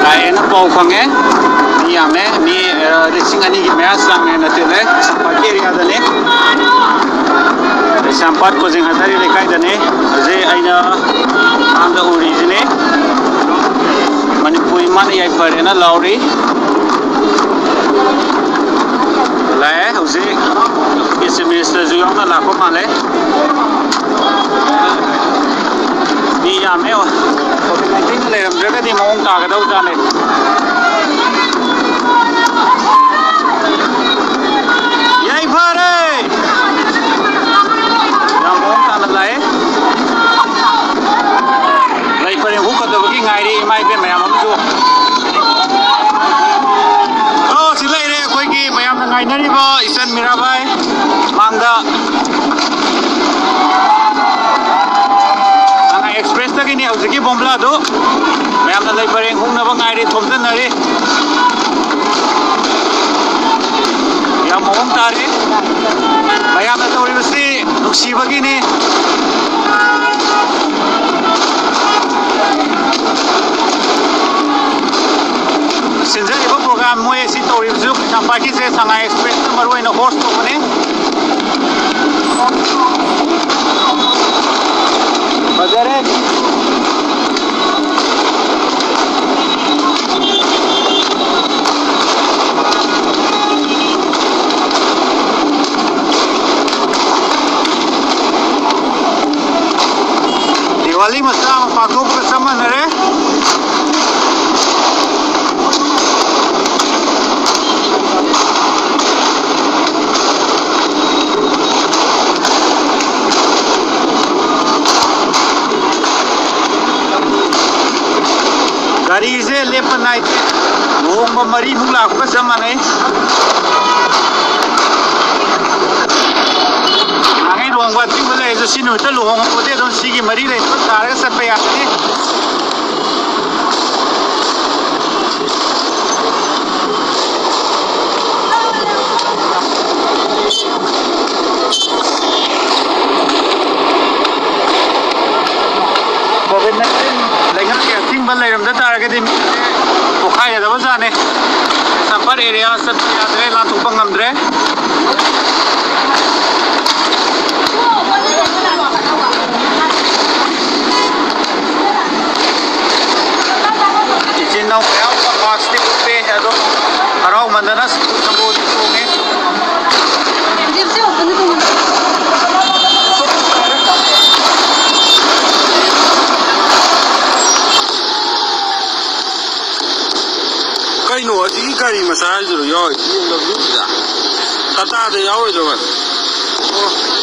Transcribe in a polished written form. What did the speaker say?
Lain bau fange, ni ame ni racing ani gimana sange nanti le sampai kiri ada ni. Sampai kucing hatari lekai dane, je aina anda origine. Manipuri mana yang berena lauri. Lai, uzi, isi minister juga na laku male. Ni ame wa, COVID-19 le ramjaga di mau tak ada udah le. Yai pare. Lai pare buka tu bagi ngairi mai pe mayam tu. Oh silai re koi ki mayam ngai nari ba isan mirabai mangda. Angai express lagi ni ausiki bombla tu. Mayam lai pare hung na ba ngairi thomdan nari. Yang mau tari. Mayam na tu mesti nuksi bagi ni. Sinja ibu program moe si tori zuk sampai kise sangai express maru ina host tu ni. Bazare. Diwali masa pakai bersama nere. Gari se lepas naik, bohong pemberi mula aku bersama ni. Angai doang buat sih boleh itu sini tu lohong aku deh don sigi mari le, tu tarik sampai akhir. Lai ram da tar ke dim pokhai da bajane sampar area sat yadre la tu pangamdre ichin nau kau pasti pe ado arau mandana sambo tu ne Kaino ati kari masai dulu yo, ini lebih dah. Kata ada yawo itu kan. Oh.